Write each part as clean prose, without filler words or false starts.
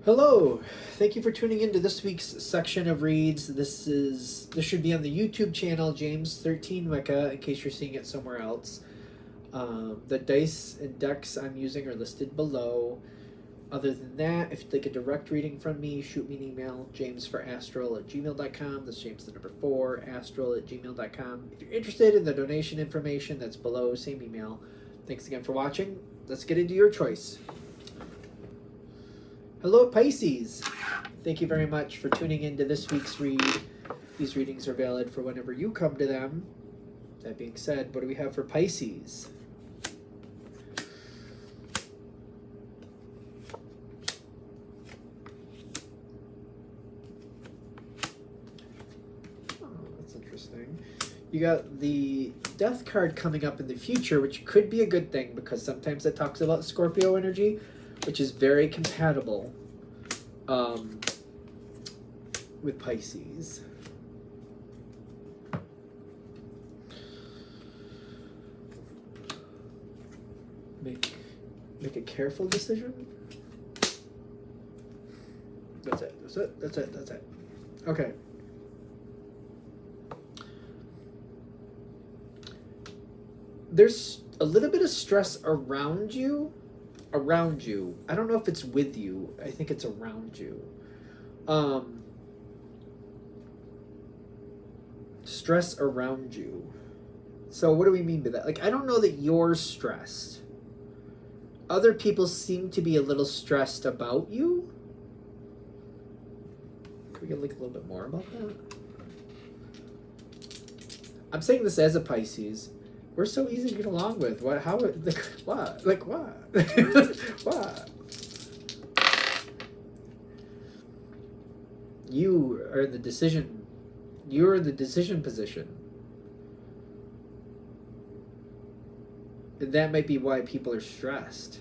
Hello, thank you for tuning in to this week's section of reads. This should be on the YouTube channel James13 Wicca in case you're seeing it somewhere else. The dice and decks I'm using are listed below. Other than that, if you'd like a direct reading from me, shoot me an email, jamesforastral@gmail.com. That's James the number 4, astral@gmail.com. If you're interested in the donation information, that's below, same email. Thanks again for watching. Let's get into your choice. Hello, Pisces. Thank you very much for tuning in to this week's read. These readings are valid for whenever you come to them. That being said, what do we have for Pisces? Oh, that's interesting. You got the Death card coming up in the future, which could be a good thing because sometimes it talks about Scorpio energy, which is very compatible with Pisces. Make a careful decision. That's it. Okay. There's a little bit of stress around you. I don't know if it's with you. I think it's around you. Stress around you. So what do we mean by that? Like, I don't know that you're stressed. Other people seem to be a little stressed about you. Can we get like a little bit more about that? I'm saying this as a Pisces. We're so easy to get along with. What? How? Like, what? Like, what? What? You are in the decision. You're in the decision position. And that might be why people are stressed.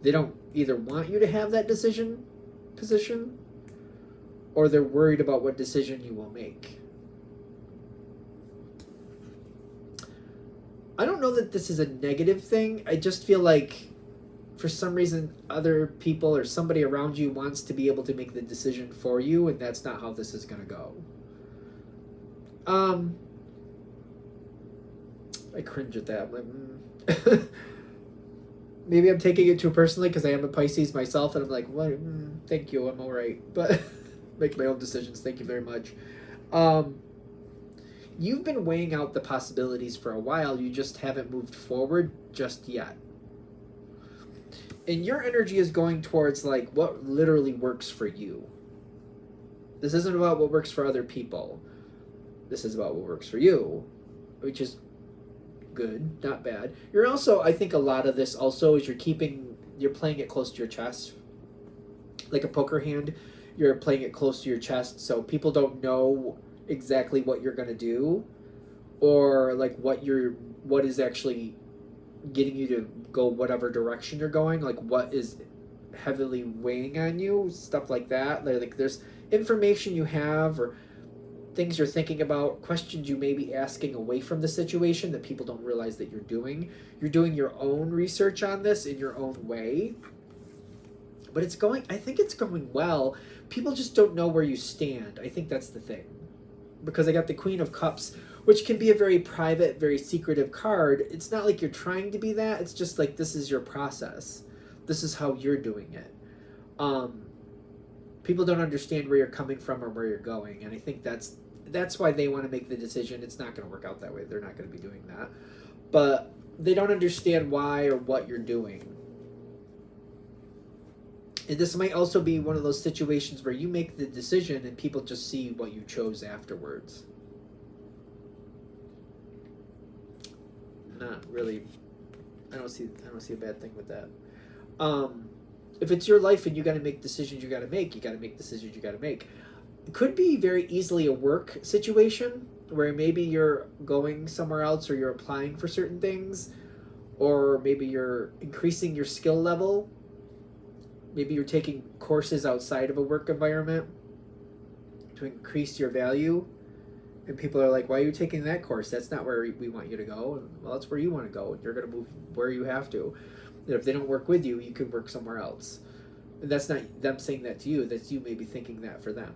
They don't either want you to have that decision position, or they're worried about what decision you will make. I don't know that this is a negative thing. I just feel like for some reason other people or somebody around you wants to be able to make the decision for you, and that's not how this is going to go. I cringe at that. I'm like, Maybe I'm taking it too personally because I am a Pisces myself, and I'm like, what? Thank you, I'm all right. But make my own decisions. Thank you very much. You've been weighing out the possibilities for a while. You just haven't moved forward just yet. And your energy is going towards like what literally works for you. This isn't about what works for other people. This is about what works for you, which is good, not bad. You're also, I think a lot of this also is you're playing it close to your chest. Like a poker hand, you're playing it close to your chest so people don't know exactly what you're going to do, or like what is actually getting you to go whatever direction you're going, like what is heavily weighing on you, stuff like that. Like there's information you have or things you're thinking about, questions you may be asking away from the situation that people don't realize that you're doing. You're doing your own research on this in your own way. But I think it's going well. People just don't know where you stand. I think that's the thing. Because I got the Queen of Cups, which can be a very private, very secretive card. It's not like you're trying to be that. It's just like, this is your process. This is how you're doing it. People don't understand where you're coming from or where you're going. And I think that's why they want to make the decision. It's not going to work out that way. They're not going to be doing that. But they don't understand why or what you're doing. And this might also be one of those situations where you make the decision and people just see what you chose afterwards. Not really. I don't see a bad thing with that. If it's your life and you got to make decisions you got to make, decisions you got to make. It could be very easily a work situation where maybe you're going somewhere else or you're applying for certain things, or maybe you're increasing your skill level. Maybe you're taking courses outside of a work environment to increase your value. And people are like, why are you taking that course? That's not where we want you to go. And, well, that's where you want to go. And you're going to move where you have to. And if they don't work with you, you can work somewhere else. And that's not them saying that to you, that's you maybe thinking that for them.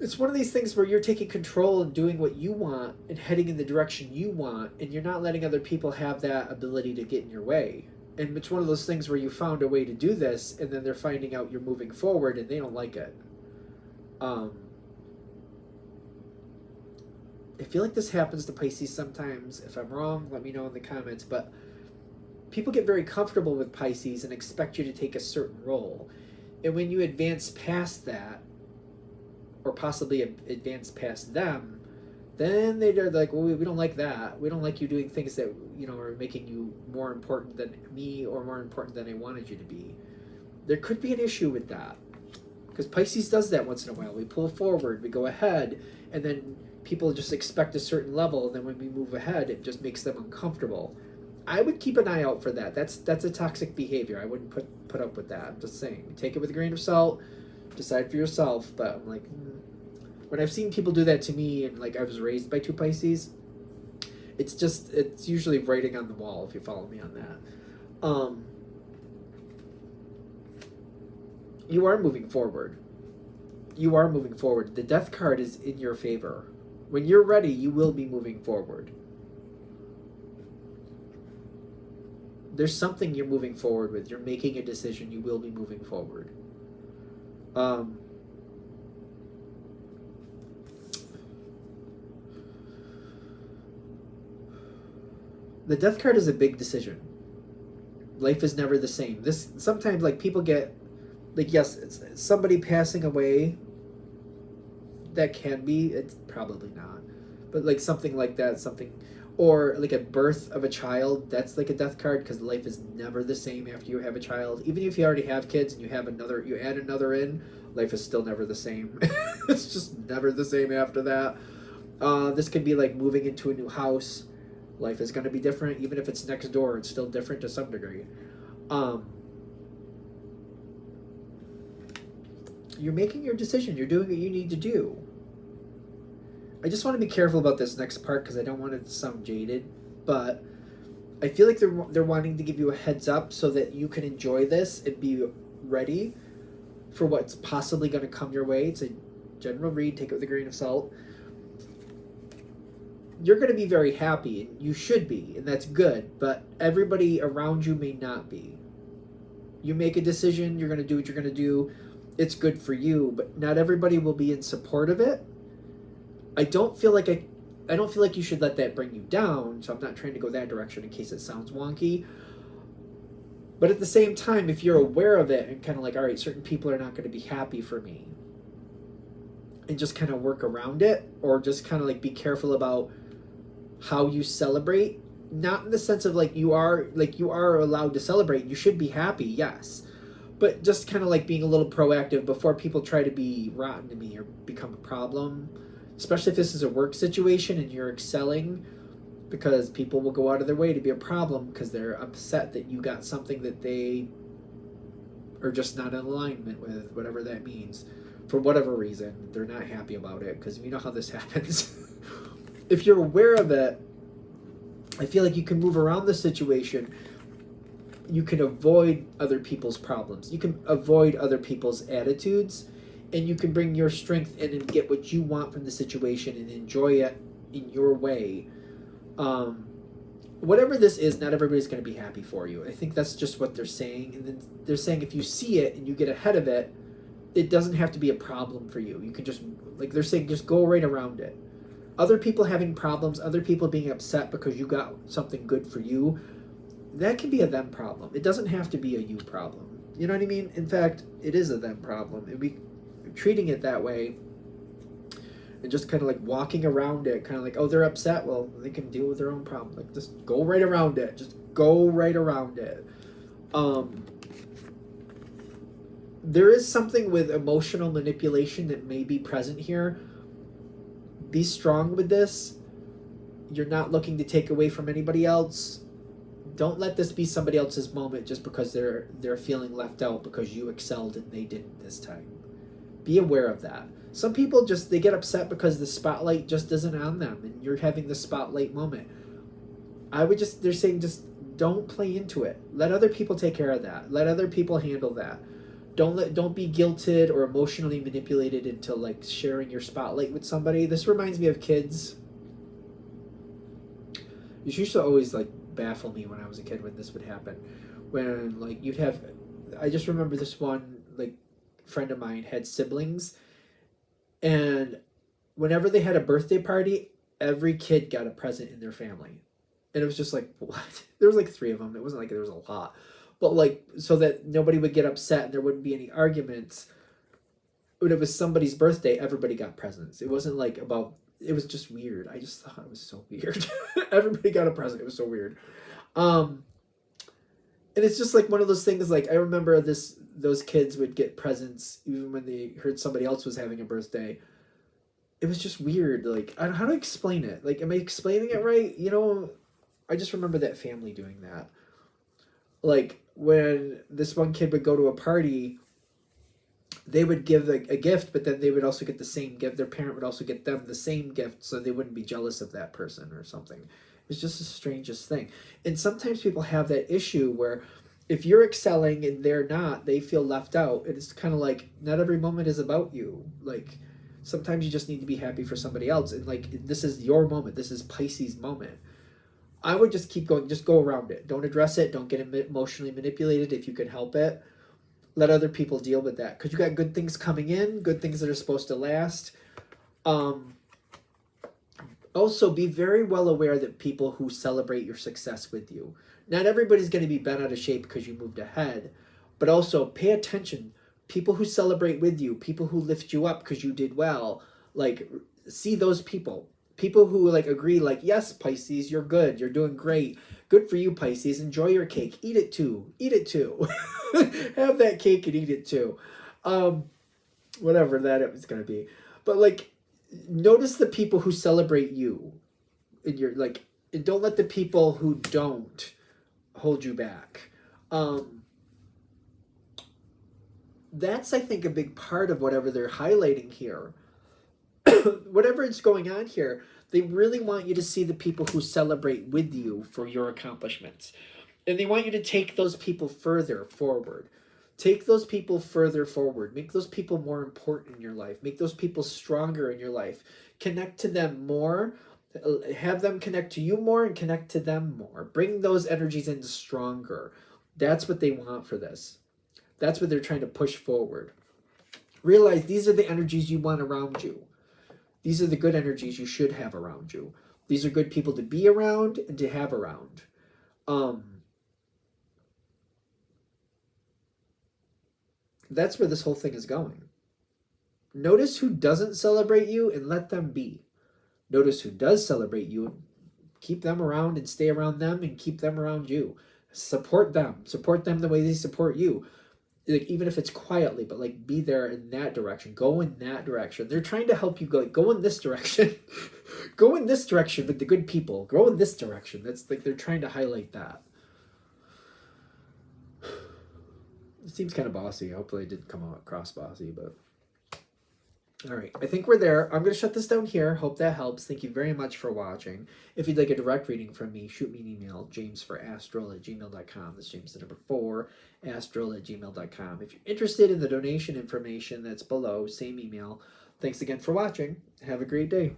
It's one of these things where you're taking control and doing what you want and heading in the direction you want, and you're not letting other people have that ability to get in your way. And it's one of those things where you found a way to do this, and then they're finding out you're moving forward and they don't like it. I feel like this happens to Pisces sometimes. If I'm wrong, let me know in the comments. But people get very comfortable with Pisces and expect you to take a certain role. And when you advance past that, or possibly advance past them, then they're like, well, we don't like that. We don't like you doing things that, you know, are making you more important than me or more important than I wanted you to be. There could be an issue with that. Because Pisces does that once in a while. We pull forward, we go ahead, and then people just expect a certain level, and then when we move ahead, it just makes them uncomfortable. I would keep an eye out for that. That's a toxic behavior. I wouldn't put up with that. I'm just saying. Take it with a grain of salt. Decide for yourself. But I'm like, when I've seen people do that to me, and like I was raised by 2 Pisces, it's usually writing on the wall, if you follow me on that. You are moving forward. You are moving forward. The Death card is in your favor. When you're ready, you will be moving forward. There's something you're moving forward with. You're making a decision. You will be moving forward. The Death card is a big decision. Life is never the same. This sometimes, like, people get, like, yes, it's somebody passing away. That can be. It's probably not, but like something like that, something, or like a birth of a child. That's like a Death card, because life is never the same after you have a child. Even if you already have kids and you have another, you add another in, life is still never the same. It's just never the same after that. This could be like moving into a new house. Life is going to be different. Even if it's next door, it's still different to some degree. You're making your decision. You're doing what you need to do. I just want to be careful about this next part, because I don't want it to sound jaded, but I feel like they're wanting to give you a heads up so that you can enjoy this and be ready for what's possibly going to come your way. It's a general read. Take it with a grain of salt. You're going to be very happy, and you should be, and that's good, but everybody around you may not be. You make a decision, you're going to do what you're going to do. It's good for you, but not everybody will be in support of it. I don't feel like you should let that bring you down, so I'm not trying to go that direction in case it sounds wonky. But at the same time, if you're aware of it and kind of like, all right, certain people are not going to be happy for me, and just kind of work around it, or just kind of like be careful about how you celebrate, not in the sense of like you are allowed to celebrate, you should be happy, yes, but just kind of like being a little proactive before people try to be rotten to me or become a problem, especially if this is a work situation and you're excelling, because people will go out of their way to be a problem because they're upset that you got something that they are just not in alignment with, whatever that means. For whatever reason, they're not happy about it, because you know how this happens. If you're aware of it, I feel like you can move around the situation. You can avoid other people's problems. You can avoid other people's attitudes, and you can bring your strength in and get what you want from the situation and enjoy it in your way. Whatever this is, not everybody's going to be happy for you. I think that's just what they're saying. And then they're saying if you see it and you get ahead of it, it doesn't have to be a problem for you. You can just, like they're saying, just go right around it. Other people having problems, other people being upset because you got something good for you, that can be a them problem. It doesn't have to be a you problem. You know what I mean? In fact, it is a them problem. And we treating it that way and just kind of like walking around it, kind of like, oh, they're upset. Well, they can deal with their own problem. Like, just go right around it. Just go right around it. There is something with emotional manipulation that may be present here. Be strong with this. You're not looking to take away from anybody else. Don't let this be somebody else's moment just because they're feeling left out because you excelled and they didn't this time. Be aware of that. Some people just, they get upset because the spotlight just isn't on them and you're having the spotlight moment. They're saying just Don't play into it. Let other people take care of that. Let other people handle that. Don't be guilted or emotionally manipulated into like sharing your spotlight with somebody. This reminds me of kids. This used to always like baffle me when I was a kid when this would happen. When like you'd have, I just remember this one like friend of mine had siblings, and whenever they had a birthday party, every kid got a present in their family. And it was just like, what? There was like three of them. It wasn't like there was a lot. But like, so that nobody would get upset and there wouldn't be any arguments. When it was somebody's birthday, everybody got presents. It wasn't like about, it was just weird. I just thought it was so weird. Everybody got a present. It was so weird. And it's just like one of those things, like I remember those kids would get presents even when they heard somebody else was having a birthday. It was just weird. Like, I don't, how do I explain it? Like, am I explaining it right? You know, I just remember that family doing that. Like, when this one kid would go to a party, they would give a gift, but then they would also get the same gift. Their parent would also get them the same gift, so they wouldn't be jealous of that person or something. It's just the strangest thing. And sometimes people have that issue where if you're excelling and they're not, they feel left out. And it's kind of like, not every moment is about you. Like, sometimes you just need to be happy for somebody else. And like, this is your moment. This is Pisces' moment. I would just keep going. Just go around it. Don't address it. Don't get emotionally manipulated if you can help it. Let other people deal with that. Because you got good things coming in, good things that are supposed to last. Also, be very well aware that people who celebrate your success with you. Not everybody's going to be bent out of shape because you moved ahead. But also, pay attention. People who celebrate with you, people who lift you up because you did well. Like, see those people. People who like agree, like, yes, Pisces, you're good. You're doing great. Good for you, Pisces. Enjoy your cake. Eat it too. Eat it too. Have that cake and eat it too. Whatever that is going to be. But like, notice the people who celebrate you. And you're like, and don't let the people who don't hold you back. That's, I think, a big part of whatever they're highlighting here. Whatever is going on here, they really want you to see the people who celebrate with you for your accomplishments. And they want you to take those people further forward. Take those people further forward. Make those people more important in your life. Make those people stronger in your life. Connect to them more. Have them connect to you more and connect to them more. Bring those energies in stronger. That's what they want for this. That's what they're trying to push forward. Realize these are the energies you want around you. These are the good energies you should have around you. These are good people to be around and to have around. That's where this whole thing is going. Notice who doesn't celebrate you and let them be. Notice who does celebrate you and keep them around and stay around them and keep them around you. Support them. Support them the way they support you. Like, even if it's quietly, but like be there in that direction. Go in that direction. They're trying to help you go in this direction. Go in this direction with the good people. Go in this direction. That's like they're trying to highlight that. It seems kind of bossy. Hopefully it didn't come across bossy, but all right, I think we're there. I'm going to shut this down here. Hope that helps. Thank you very much for watching. If you'd like a direct reading from me, shoot me an email, jamesforastral@gmail.com. That's James the number 4, astral@gmail.com. If you're interested in the donation information that's below, same email. Thanks again for watching. Have a great day.